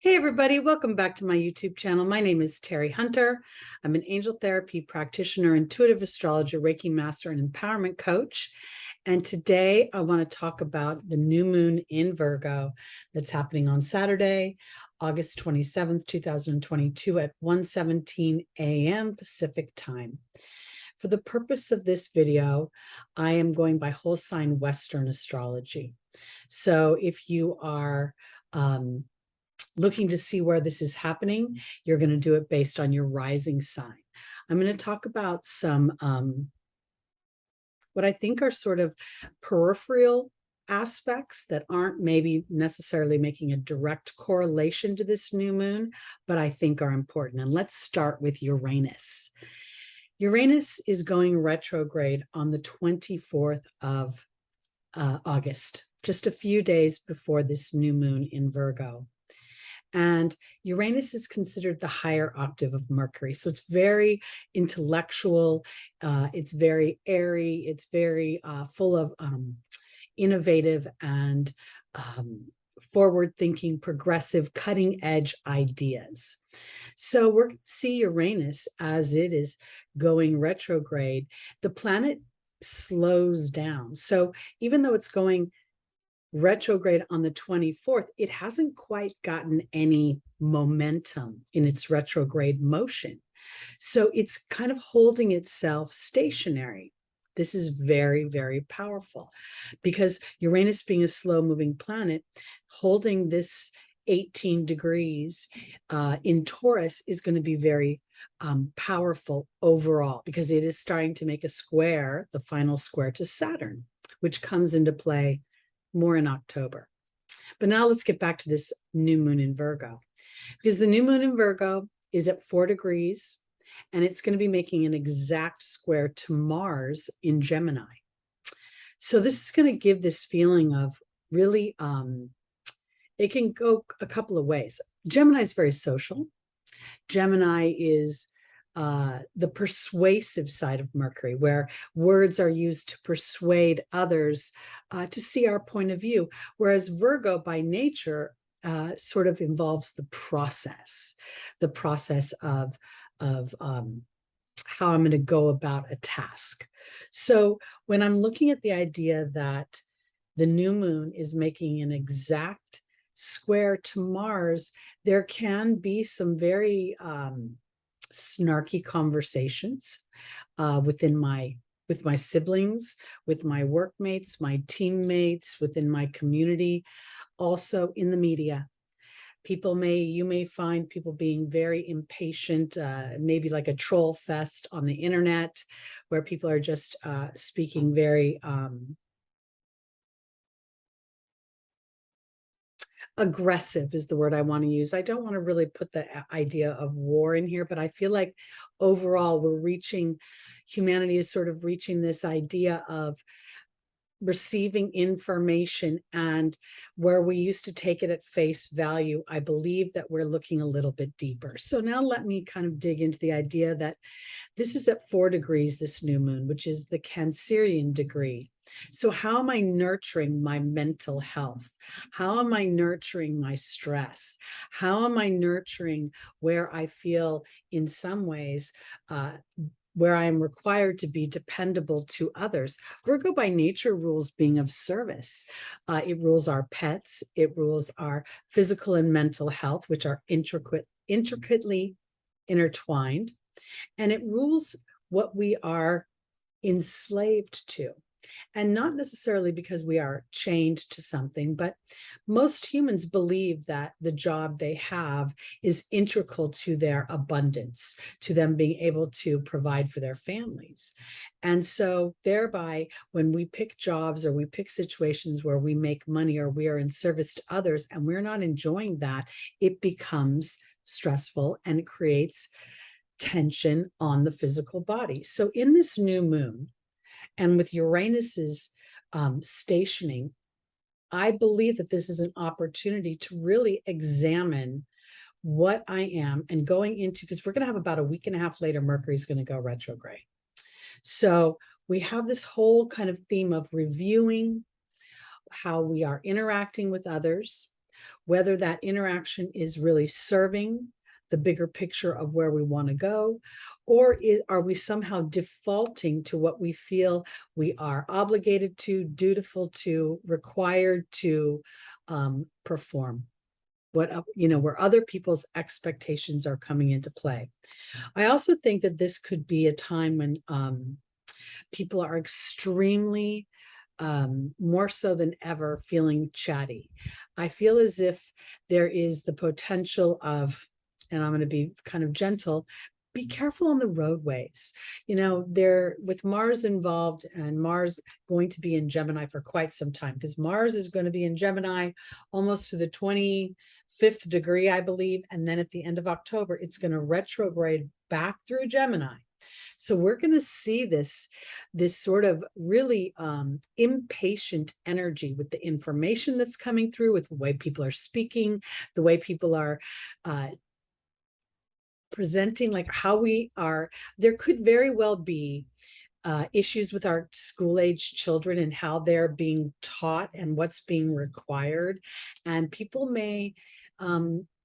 Hey everybody, welcome back to my YouTube channel. My name is Teri Hunter. I'm an angel therapy practitioner, intuitive astrologer, Reiki master, and empowerment coach. And today I want to talk about the new moon in Virgo that's happening on Saturday, August 27th, 2022 at 1:17 a.m. Pacific time. For the purpose of this video, I am going by whole sign Western astrology. So if you are looking to see where this is happening, you're going to do it based on your rising sign. I'm going to talk about some what I think are sort of peripheral aspects that aren't maybe necessarily making a direct correlation to this new moon, but I think are important. And let's start with Uranus. Uranus is going retrograde on the 24th of August, just a few days before this new moon in Virgo. And Uranus is considered the higher octave of Mercury. So it's very intellectual. It's very airy. It's very full of innovative and forward-thinking, progressive, cutting-edge ideas. So we're going to see Uranus as it is going retrograde. The planet slows down. So even though it's going retrograde on the 24th, it hasn't quite gotten any momentum in its retrograde motion. So it's kind of holding itself stationary. This is very, very powerful because Uranus, being a slow moving planet, holding this 18 degrees in Taurus is going to be very powerful overall, because it is starting to make a square, the final square to Saturn, which comes into play more in October. But now let's get back to this new moon in Virgo, because the new moon in Virgo is at 4 degrees and it's going to be making an exact square to Mars in Gemini. So this is going to give this feeling of really, it can go a couple of ways. Gemini is very social. Gemini is the persuasive side of Mercury, where words are used to persuade others to see our point of view, whereas Virgo by nature sort of involves the process of how I'm going to go about a task. So when I'm looking at the idea that the new moon is making an exact square to Mars, there can be some very snarky conversations with my siblings, with my workmates, my teammates, within my community, also in the media. You may find people being very impatient, maybe like a troll fest on the internet, where people are just speaking very aggressive is the word I want to use. I don't want to really put the idea of war in here, but I feel like overall humanity is sort of reaching this idea of receiving information, and where we used to take it at face value, I believe that we're looking a little bit deeper. So now let me kind of dig into the idea that this is at 4 degrees, this new moon, which is the Cancerian degree. So how am I nurturing my mental health? How am I nurturing my stress? How am I nurturing where I feel in some ways where I am required to be dependable to others? Virgo by nature rules being of service. It rules our pets. It rules our physical and mental health, which are intricately intertwined. And it rules what we are enslaved to. And not necessarily because we are chained to something, but most humans believe that the job they have is integral to their abundance, to them being able to provide for their families. And so thereby, when we pick jobs or we pick situations where we make money or we are in service to others and we're not enjoying that, it becomes stressful and it creates tension on the physical body. So in this new moon, and with Uranus's stationing, I believe that this is an opportunity to really examine what I am and going into, because we're going to have about a week and a half later, Mercury's going to go retrograde. So we have this whole kind of theme of reviewing how we are interacting with others, whether that interaction is really serving the bigger picture of where we want to go, or are we somehow defaulting to what we feel we are obligated to, dutiful to, required to perform, where other people's expectations are coming into play. I also think that this could be a time when people are extremely more so than ever feeling chatty. I feel as if there is the potential of, and I'm going to be kind of gentle, be careful on the roadways. There with Mars involved, and Mars going to be in Gemini for quite some time, because Mars is going to be in Gemini almost to the 25th degree, I believe. And then at the end of October, it's going to retrograde back through Gemini. So we're going to see this sort of really impatient energy with the information that's coming through, with the way people are speaking, the way people are presenting, like how we are. There could very well be issues with our school-age children and how they're being taught and what's being required. And people may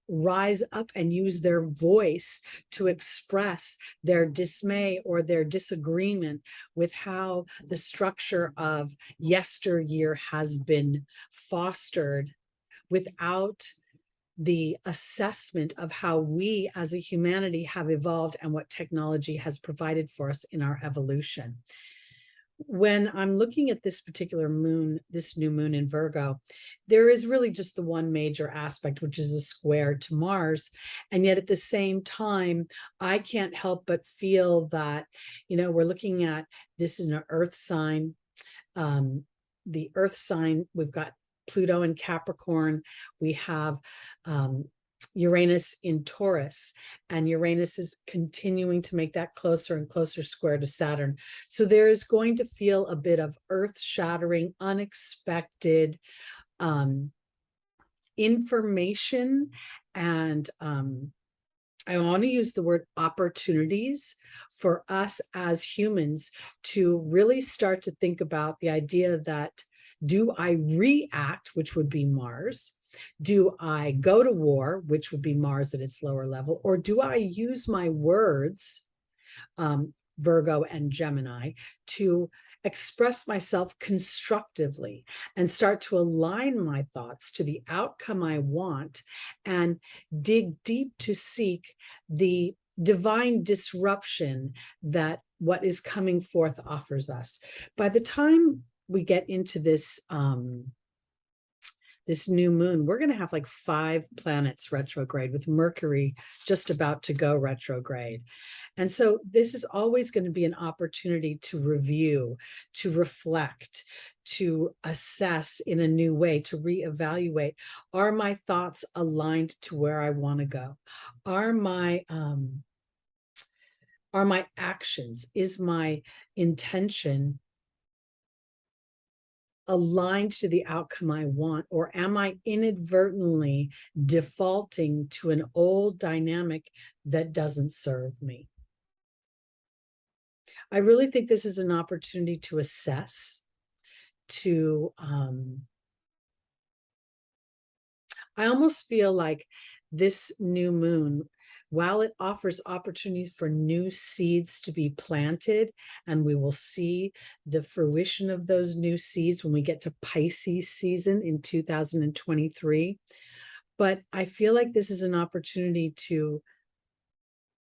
rise up and use their voice to express their dismay or their disagreement with how the structure of yesteryear has been fostered without the assessment of how we as a humanity have evolved and what technology has provided for us in our evolution. When I'm looking at this particular moon, this new moon in Virgo, there is really just the one major aspect, which is a square to Mars. And yet at the same time, I can't help but feel that, we're looking at this in an earth sign. The earth sign, we've got Pluto in Capricorn. We have Uranus in Taurus, and Uranus is continuing to make that closer and closer square to Saturn. So there is going to feel a bit of earth-shattering, unexpected information, and I want to use the word opportunities for us as humans to really start to think about the idea that, do I react, which would be Mars? Do I go to war, which would be Mars at its lower level? Or do I use my words, Virgo and Gemini, to express myself constructively and start to align my thoughts to the outcome I want and dig deep to seek the divine disruption that what is coming forth offers us? By the time we get into this this new moon, we're going to have like 5 planets retrograde, with Mercury just about to go retrograde. And so this is always going to be an opportunity to review, to reflect, to assess in a new way, to reevaluate. Are my thoughts aligned to where I want to go? Are my actions, is my intention aligned to the outcome I want, or am I inadvertently defaulting to an old dynamic that doesn't serve me? I really think this is an opportunity to assess, to I almost feel like this new moon, while it offers opportunities for new seeds to be planted, and we will see the fruition of those new seeds when we get to Pisces season in 2023. But I feel like this is an opportunity to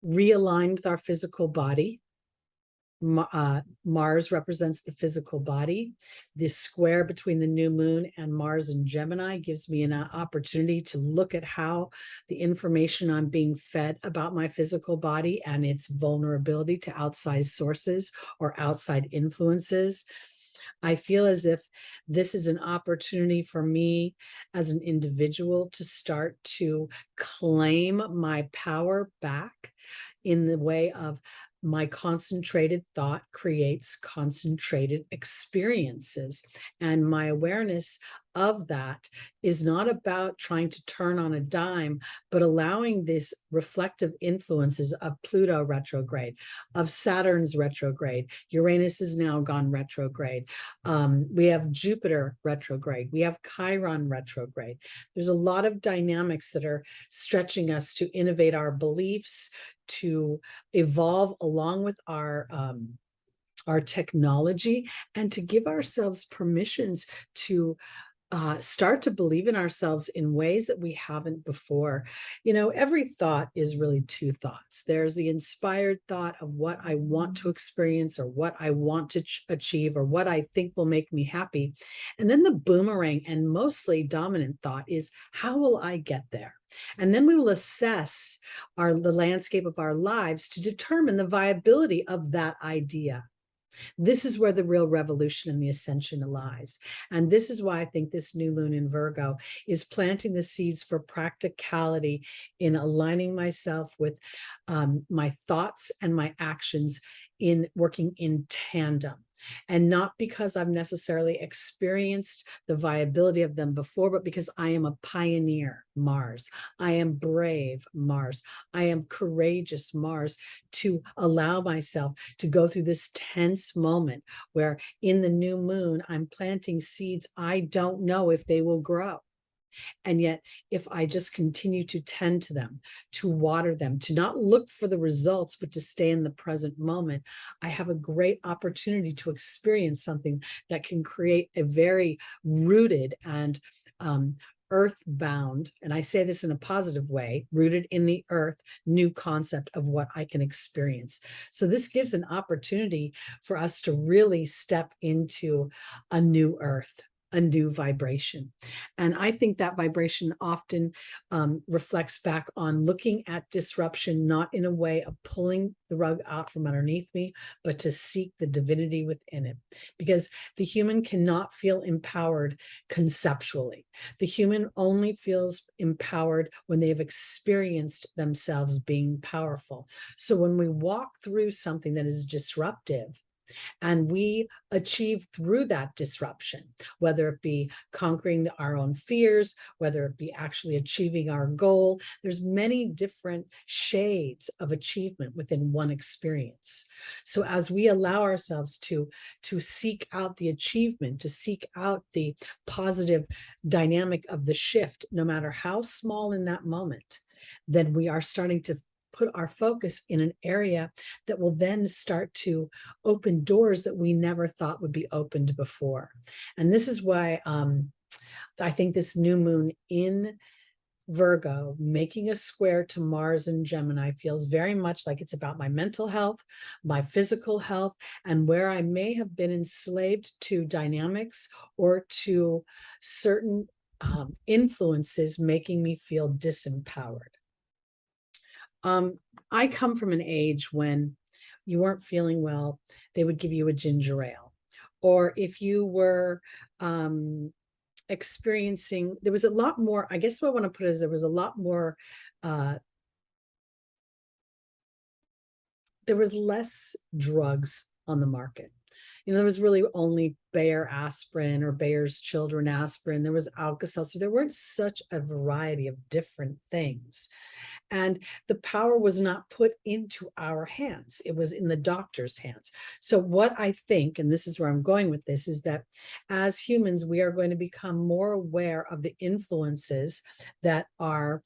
realign with our physical body. Mars represents the physical body. This square between the new moon and Mars and Gemini gives me an opportunity to look at how the information I'm being fed about my physical body and its vulnerability to outside sources or outside influences. I feel as if this is an opportunity for me as an individual to start to claim my power back in the way of my concentrated thought creates concentrated experiences, and my awareness of that is not about trying to turn on a dime, but allowing these reflective influences of Pluto retrograde, of Saturn's retrograde. Uranus is now gone retrograde. We have Jupiter retrograde. We have Chiron retrograde. There's a lot of dynamics that are stretching us to innovate our beliefs, to evolve along with our technology, and to give ourselves permissions to start to believe in ourselves in ways that we haven't before. You know, every thought is really two thoughts. There's the inspired thought of what I want to experience, or what I want to achieve, or what I think will make me happy. And then the boomerang and mostly dominant thought is, how will I get there? And then we will assess the landscape of our lives to determine the viability of that idea. This is where the real revolution and the ascension lies. And this is why I think this new moon in Virgo is planting the seeds for practicality in aligning myself with my thoughts and my actions, in working in tandem. And not because I've necessarily experienced the viability of them before, but because I am a pioneer, Mars. I am brave, Mars. I am courageous, Mars, to allow myself to go through this tense moment where in the new moon, I'm planting seeds I don't know if they will grow. And yet, if I just continue to tend to them, to water them, to not look for the results, but to stay in the present moment, I have a great opportunity to experience something that can create a very rooted and earthbound, and I say this in a positive way, rooted in the earth, new concept of what I can experience. So this gives an opportunity for us to really step into a new earth, a new vibration. And I think that vibration often reflects back on looking at disruption, not in a way of pulling the rug out from underneath me, but to seek the divinity within it. Because the human cannot feel empowered conceptually. The human only feels empowered when they have experienced themselves being powerful. So when we walk through something that is disruptive, and we achieve through that disruption, whether it be conquering our own fears, whether it be actually achieving our goal. There's many different shades of achievement within one experience. So as we allow ourselves to seek out the achievement, to seek out the positive dynamic of the shift, no matter how small in that moment, then we are starting to put our focus in an area that will then start to open doors that we never thought would be opened before. And this is why I think this new moon in Virgo, making a square to Mars and Gemini, feels very much like it's about my mental health, my physical health, and where I may have been enslaved to dynamics or to certain influences making me feel disempowered. I come from an age when you weren't feeling well, they would give you a ginger ale. Or if you were experiencing, there was a lot more, I guess what I want to put is there was a lot more, there was less drugs on the market. You know, there was really only Bayer aspirin or Bayer's children aspirin. There was Alka-Seltzer. There weren't such a variety of different things. And the power was not put into our hands. It was in the doctor's hands. So what I think, and this is where I'm going with this, is that as humans, we are going to become more aware of the influences that are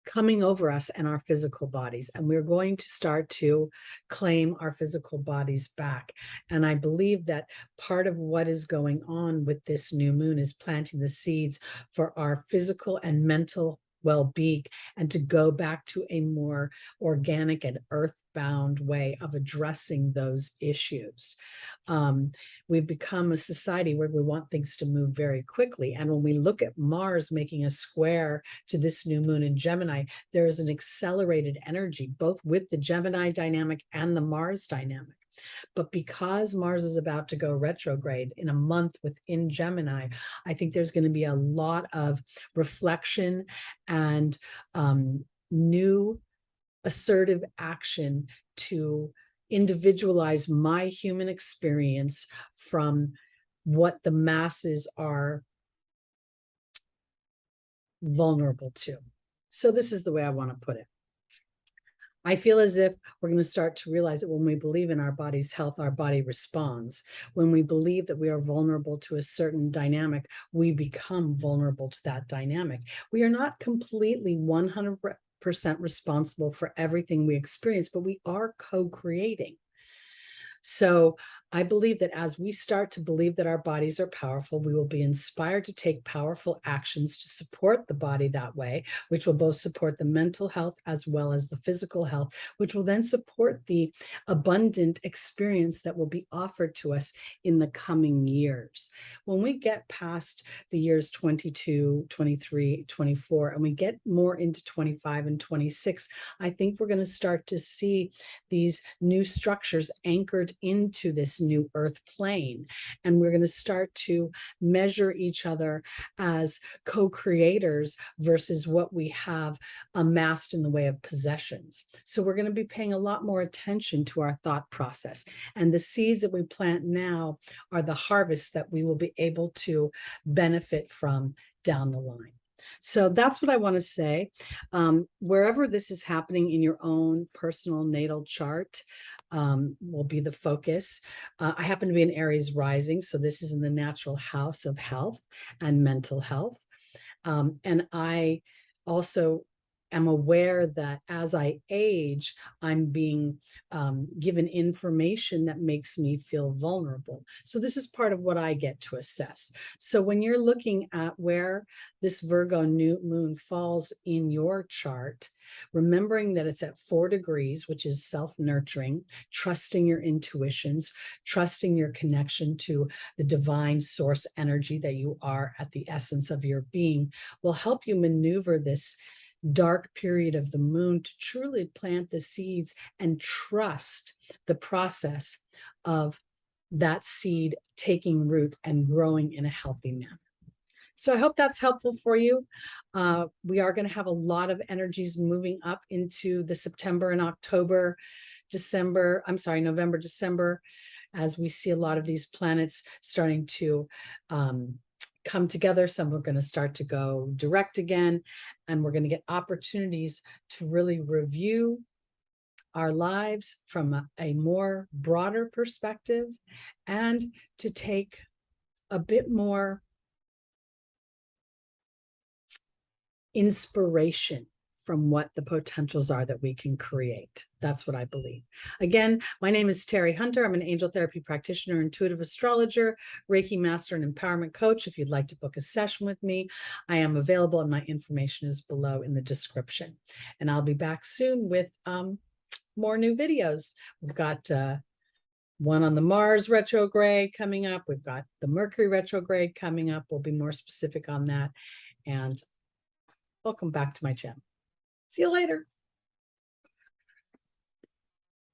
coming over us and our physical bodies. And we're going to start to claim our physical bodies back. And I believe that part of what is going on with this new moon is planting the seeds for our physical and mental well-being, and to go back to a more organic and earthbound way of addressing those issues. We've become a society where we want things to move very quickly. And when we look at Mars making a square to this new moon in Gemini, there is an accelerated energy, both with the Gemini dynamic and the Mars dynamic. But because Mars is about to go retrograde in a month within Gemini, I think there's going to be a lot of reflection and new assertive action to individualize my human experience from what the masses are vulnerable to. So this is the way I want to put it. I feel as if we're going to start to realize that when we believe in our body's health, our body responds. When we believe that we are vulnerable to a certain dynamic, we become vulnerable to that dynamic. We are not completely 100% responsible for everything we experience, but we are co-creating. So I believe that as we start to believe that our bodies are powerful, we will be inspired to take powerful actions to support the body that way, which will both support the mental health as well as the physical health, which will then support the abundant experience that will be offered to us in the coming years. When we get past the years 22, 23, 24, and we get more into 25 and 26, I think we're going to start to see these new structures anchored into this new earth plane. And we're going to start to measure each other as co-creators versus what we have amassed in the way of possessions. So we're going to be paying a lot more attention to our thought process. And the seeds that we plant now are the harvests that we will be able to benefit from down the line. So that's what I want to say. Wherever this is happening in your own personal natal chart, will be the focus. I happen to be an Aries rising, so this is in the natural house of health and mental health. And I also am aware that as I age, I'm being given information that makes me feel vulnerable. So this is part of what I get to assess. So when you're looking at where this Virgo new moon falls in your chart, remembering that it's at 4 degrees, which is self-nurturing, trusting your intuitions, trusting your connection to the divine source energy that you are at the essence of your being, will help you maneuver this dark period of the moon to truly plant the seeds and trust the process of that seed taking root and growing in a healthy manner. So I hope that's helpful for you. We are going to have a lot of energies moving up into the September and October, November, December, as we see a lot of these planets starting to come together. Some are going to start to go direct again, and we're going to get opportunities to really review our lives from a more broader perspective and to take a bit more inspiration from what the potentials are that we can create. That's what I believe. Again, my name is Teri Hunter. I'm an angel therapy practitioner, intuitive astrologer, Reiki master, and empowerment coach. If you'd like to book a session with me, I am available and my information is below in the description. And I'll be back soon with more new videos. We've got one on the Mars retrograde coming up. We've got the Mercury retrograde coming up. We'll be more specific on that. And welcome back to my channel. See you later.